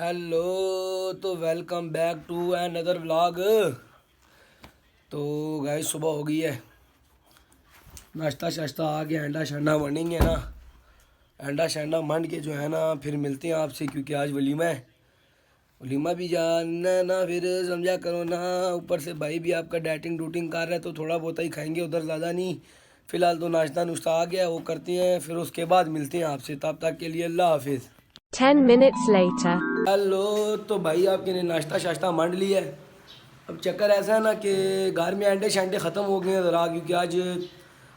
Hello, तो welcome back to another vlog. तो guys सुबह हो गई है, नाश्ता शाश्ता आ गया, अंडा शंडा बनेंगे ना। अंडा शंडा मंड के जो है ना फिर मिलते हैं आपसे, क्योंकि आज वलीमा है। वलीमा भी जाना है ना, फिर समझा करो ना। ऊपर से भाई भी आपका डाइटिंग डूटिंग कर रहा है, तो थोड़ा बहुत ही खाएंगे, उधर ज़्यादा नहीं। फ़िलहाल तो नाश्ता नुश्ता आ गया, वो करते हैं, फिर उसके बाद मिलते हैं आपसे। तब तक के लिए अल्लाह हाफिज़। 10 minutes later. हेलो, तो भाई आपके ने नाश्ता शाश्ता मंड लिया है। अब चक्कर ऐसा है ना कि घर में अंडे शंडे ख़त्म हो गए हैं ज़रा, क्योंकि आज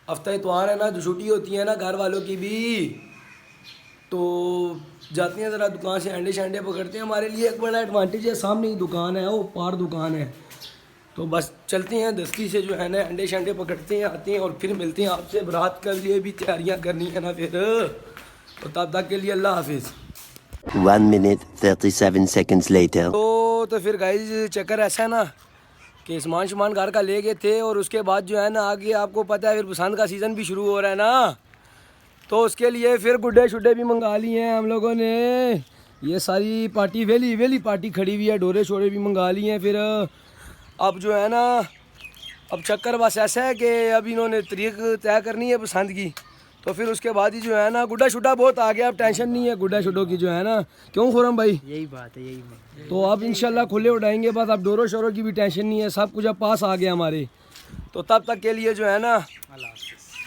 हफ्ता इतवार है ना, जो छुट्टी होती है ना घर वालों की भी, तो जाते हैं ज़रा दुकान से अंडे शंडे पकड़ते हैं। हमारे लिए एक बड़ा एडवांटेज है, सामने ही दुकान है, वो पार दुकान है, तो बस चलते हैं दस्ती से जो है ना अंडे शंडे पकड़ते हैं, आते हैं और फिर मिलते हैं आपसे। बारात के लिए भी तैयारियाँ करनी है ना फिर, तो तब तक के लिए अल्लाह हाफिज़। 1 minute 37 seconds later. तो फिर गाइस चक्कर ऐसा है ना कि सामान घर का ले गए थे, और उसके बाद जो है ना आगे आपको पता है फिर बसंत का सीज़न भी शुरू हो रहा है ना, तो उसके लिए फिर गुड्डे शुड्डे भी मंगा लिए हैं हम लोगों ने। ये सारी पार्टी वेली पार्टी खड़ी हुई है, डोरे शोरे भी मंगा लिए हैं। फिर अब जो है ना, अब चक्कर बस ऐसा है कि अब इन्होंने तारीख तय करनी है बसंत की, तो फिर उसके बाद ही जो है ना गुड्डा शुड्डा बहुत आ गया। अब टेंशन नहीं है गुड्डा शुड्डों की जो है ना, क्यों खुरम भाई? यही बात है, यही बात। तो अब इंशाल्लाह खुले उड़ाएंगे, बस अब डोरों शोरों की भी टेंशन नहीं है, सब कुछ अब पास आ गया हमारे। तो तब तक के लिए जो है ना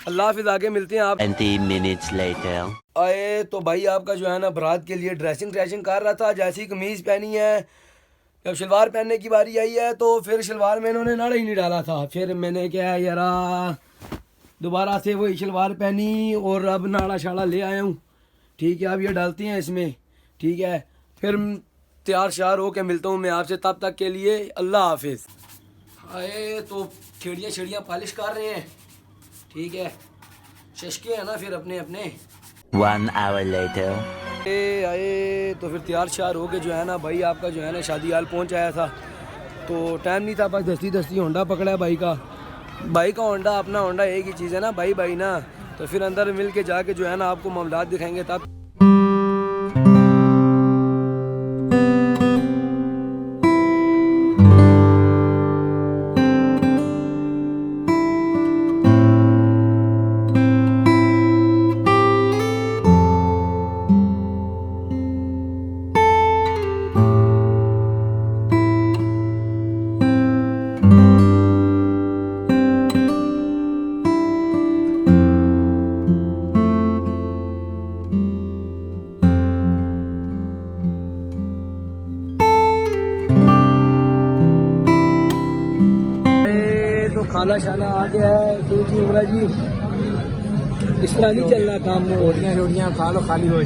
अल्लाह हाफिज़, आगे मिलते हैं आप। 20 minutes later. आए तो भाई आपका जो है ना बारात के लिए ड्रेसिंग कर रहा था, जैसी कमीज़ पहनी है, जब शलवार पहनने की बारी आई है तो फिर शलवार में इन्होंने नाड़ा ही नहीं डाला था। फिर मैंने क्या है यारा, दोबारा से वही शलवार पहनी और अब नाड़ा शाड़ा ले आया हूँ। ठीक है, अब ये डालते हैं इसमें, ठीक है, फिर तैयार श्यार हो के मिलता हूँ मैं आपसे। तब तक के लिए अल्लाह हाफिज़। आए तो छेड़ियाँ पॉलिश कर रहे हैं, ठीक है, शशके हैं ना फिर अपने अपने। 1 hour later. आए तो फिर तैयार श्यार हो के जो है ना भाई आपका जो है ना शादी हाल पहुँच आया था, तो टाइम नहीं था, बस दस्ती होंडा पकड़ा है भाई का होंडा, अपना होंडा एक ही चीज़ है ना भाई ना। तो फिर अंदर मिल के जाके जो है ना आपको मामलात दिखाएंगे तब। खाना शाना आ गया है, तो जी उमरा जी इस तरह नहीं चलना काम में। रोटियां खा लो, खाली हो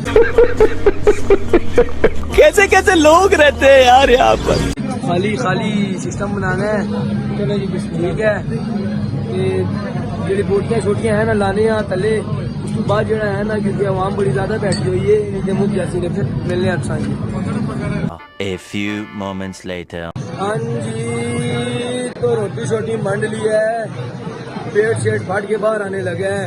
कैसे कैसे लोग रहते हैं यार यहाँ पर। खाली सिस्टम बनाना है। चलो जी, ठीक है, जी बोटियाँ छोटियाँ हैं ना लाने यहाँ तले, उसके बाद जो है ना, क्योंकि आवाम बड़ी ज़्यादा बैठी हुई है जम्मू जैसी ने, फिर मिलने अच्छा जी। A few moments later. हाँ जी, तो रोटी शोटी मंड ली है, पेट शेट फाट के बाहर आने लगे हैं।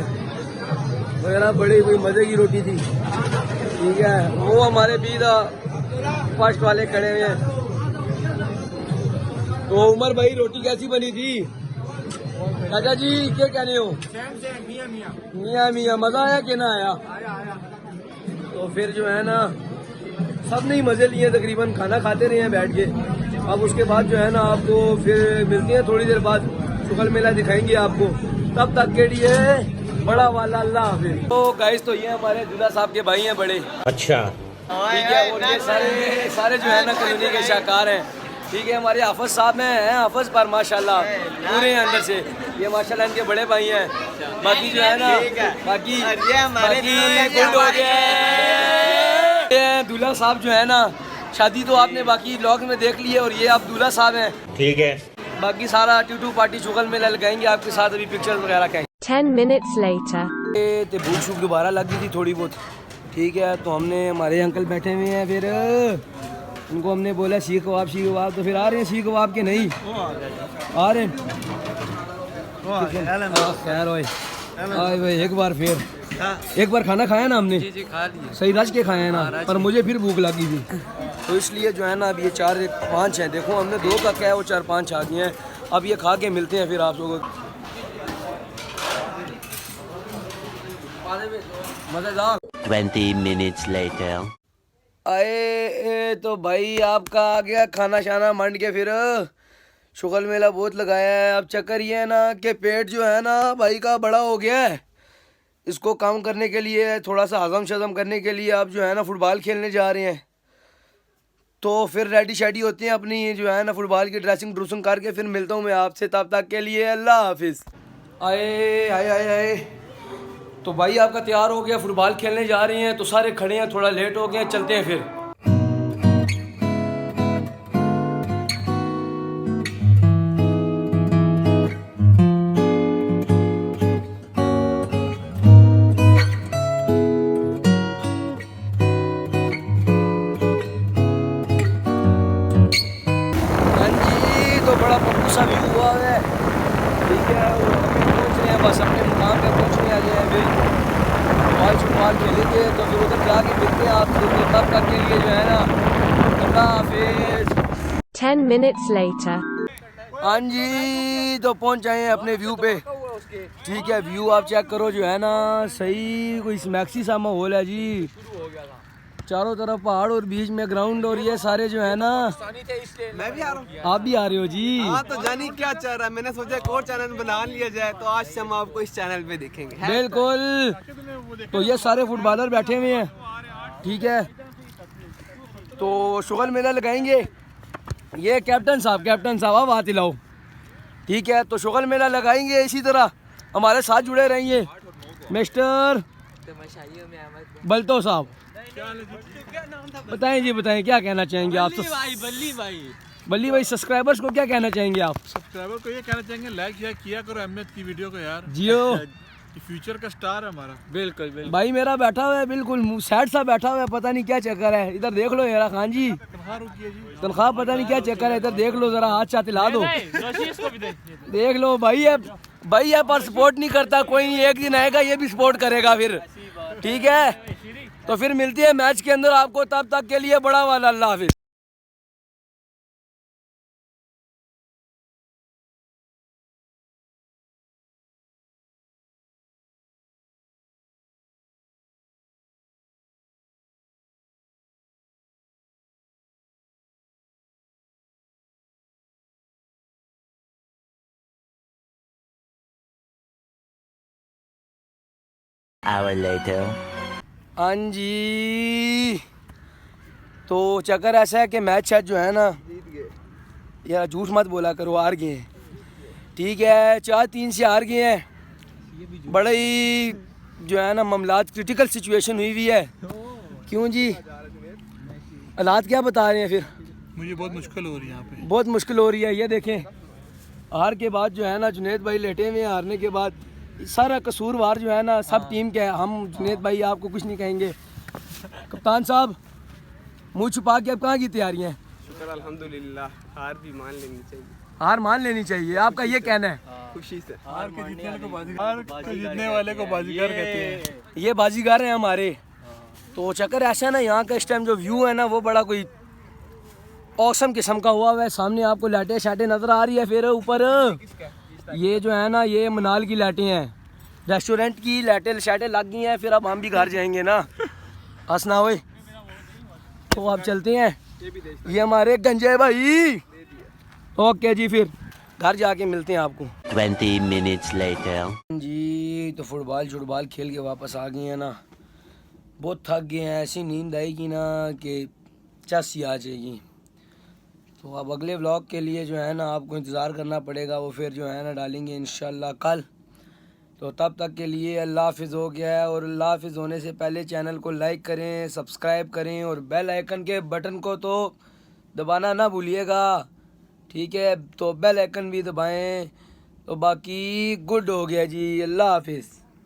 मेरा बड़ी कोई मज़े की रोटी थी, ठीक है। वो हमारे भी फर्स्ट वाले खड़े हुए हैं। तो उमर भाई रोटी कैसी बनी थी? चाचा जी क्या कह रहे हो? मियाँ मज़ा आया कि ना आया? तो फिर जो है ना सब ने ही मज़े लिए, तकरीबन खाना खाते रहे हैं बैठ के। अब उसके बाद जो है ना आपको फिर मिलते हैं थोड़ी देर बाद, शुक्ल मेला दिखाएंगे आपको। तब तक के लिए बड़ा वाला अल्लाह हाफिज़। तो गाइस, तो ये हमारे दूल्हा साहब के भाई हैं बड़े, अच्छा, ठीक है, और ये सारे जो है ना कॉलोनी के शाहकार हैं, ठीक है। हमारे हाफिज साहब हैं हाफिज पर माशाल्लाह पूरे हैं अंदर से, ये माशाल्लाह इनके बड़े भाई हैं। बाकी जो है ना बाकी गुड हो गया। दूल्हा साहब जो है ना, शादी तो आपने बाकी ब्लॉग में देख ली है, और ये आप दूल्हा साहब हैं, ठीक है। बाकी सारा ट्यूटू पार्टी शुगल में लगाएंगे आपके साथ, अभी पिक्चर्स वगैरह कहेंगे। 10 minutes later. तो भूख शूख दोबारा लग गई थी थोड़ी बहुत, ठीक है। तो हमने, हमारे अंकल बैठे हुए हैं, फिर उनको हमने बोला सीख कबाब, तो फिर आ रहे हैं सीख कबाब के नहीं आ रहे हैं। खैर भाई एक बार फिर एक बार खाना खाया ना हमने, जी जी खा लिए। सही रच के खाया है ना, पर मुझे फिर भूख लगी थी, तो इसलिए जो है ना अब ये 4-5 हैं। देखो हमने 2 का क्या है, वो 4-5 आ गए हैं। अब ये खा के मिलते हैं फिर आप लोगों को। मज़ेदार। 20 minutes later. आए तो भाई आपका आ गया खाना शाना मंड के, फिर शुगल मेला बहुत लगाया है। अब चक्कर ये है ना कि पेट जो है ना भाई का बड़ा हो गया है, इसको कम करने के लिए, थोड़ा सा हजम शजम करने के लिए आप जो है ना फुटबॉल खेलने जा रहे हैं। तो फिर रेडी शेडी होती हैं अपनी जो है ना फुटबॉल की ड्रेसिंग ड्रूसिंग करके, फिर मिलता हूँ मैं आपसे, तब तक के लिए अल्लाह हाफिज़। आए आए आए आए तो भाई आपका तैयार हो गया, फुटबॉल खेलने जा रही हैं, तो सारे खड़े हैं, थोड़ा लेट हो गए हैं, चलते हैं फिर। हाँ जी, तो बड़ा पप्पू सा व्यू हुआ है, ठीक है। और अभी पहुँच रहे हैं, बस अपने मुकाम पे पहुँचने वाले हैं। अभी फुटबॉल खेलेंगे तो फिर उधर जाके मिलते हैं आपसे, तो तब तक के लिए जो है ना अल्लाह हाफिज़। 10 minutes later. हाँ जी, तो पहुँच जाए हैं अपने व्यू पे, ठीक है। व्यू आप चेक करो जो है ना, सही कोई मैक्सी सा माहौल है जी, चारों तरफ पहाड़ और बीच में ग्राउंड, और ये सारे जो है ना, मैं भी आ रहा हूँ। आप भी आ रहे हो जी। हाँ तो जानी क्या चाह रहा है, मैंने सोचा एक और चैनल बना लिया जाए, तो आज से हम आपको इस चैनल पे देखेंगे। बिल्कुल, तो ये सारे फुटबॉलर बैठे हुए हैं, ठीक है। तो शुगल मेला लगाएंगे, ये कैप्टन साहब आप हाथ हिलाओ, ठीक है। तो शुगल मेला लगाएंगे, इसी तरह हमारे साथ जुड़े रहेंगे मिस्टर बल्तो साहब। बताएं जी, बताएं क्या कहना चाहेंगे आप? बल्ली भाई सब्सक्राइबर्स को क्या कहना चाहेंगे आप? सब्सक्राइबर को ये कहना चाहेंगे, लाइक शेयर किया करो अहमियत की वीडियो को यार। जियो, ये फ्यूचर का स्टार है हमारा। बिल्कुल बिल्कुल। भाई मेरा बैठा हुआ है, बिल्कुल सैड सा बैठा हुआ है, पता नहीं क्या चक्कर है। इधर देख लो यार खान जी, तनख्वाह रुकी है जी। तनख्वाह पता नहीं क्या चक्कर है, इधर देख लो जरा, हाथ चात हिला दो, देख लो भाई है, भाई है पर सपोर्ट नहीं करता कोई नहीं, एक दिन आएगा ये भी सपोर्ट करेगा फिर, ठीक है। तो फिर मिलती है मैच के अंदर आपको, तब तक के लिए बड़ा वाला अल्लाह हाफिज़। Hour later. हाँ जी, तो चक्कर ऐसा है कि मैच शायद जो है ना, यार झूठ मत बोला करो, हार गए हैं, ठीक है। 4-3 से हार गए हैं, बड़ा ही जो है ना मामलात क्रिटिकल सिचुएशन हुई हुई है। क्यों जी, हालात क्या बता रहे हैं फिर? मुझे बहुत मुश्किल हो रही है यहाँ पे। बहुत मुश्किल हो रही है, ये देखें हार के बाद जो है ना जुनेद भाई लेटे हुए हैं, हारने के बाद सारा कसूरवार जो है ना सब टीम के है। हम जुनेद भाई आपको कुछ नहीं कहेंगे। कप्तान साहब मुंह छुपा के अब कहाँ की तैयारियाँ हैं? शुक्र अल्हम्दुलिल्लाह, हार भी मान लेनी चाहिए। हार मान लेनी चाहिए, आपका ये कहना है? खुशी से। हार के जीतने वाले को बाजीगर कहते हैं। ये बाजीगर हैं हमारे। तो चक्कर ऐसा है ना, यहाँ का इस टाइम जो व्यू है ना वो बड़ा कोई औसम किस्म का हुआ है। सामने आपको लाइटें शाइटें नज़र आ रही है, फिर ऊपर ये जो है ना ये मनाल की लाइटें हैं, रेस्टोरेंट की लाइटें शाइटें लग गई हैं। फिर अब हम भी घर जाएंगे ना, हंसना हुए। तो अब चलते हैं, ये हमारे गंजे भाई। ओके जी, फिर घर जाके मिलते हैं आपको। 20 minutes later. जी, तो फुटबॉल खेल के वापस आ गए हैं ना, बहुत थक गए हैं, ऐसी नींद आएगी ना कि चस्सी आ जाएगी। तो अब अगले व्लॉग के लिए जो है ना आपको इंतज़ार करना पड़ेगा, वो फिर जो है ना डालेंगे इंशाल्लाह कल। तो तब तक के लिए अल्लाह हाफिज़ हो गया है। और अल्लाह हाफिज़ होने से पहले चैनल को लाइक करें, सब्सक्राइब करें और बेल आइकन के बटन को तो दबाना ना भूलिएगा, ठीक है। तो बेल आइकन भी दबाएं। तो बाकी गुड हो गया जी, अल्लाह हाफिज़।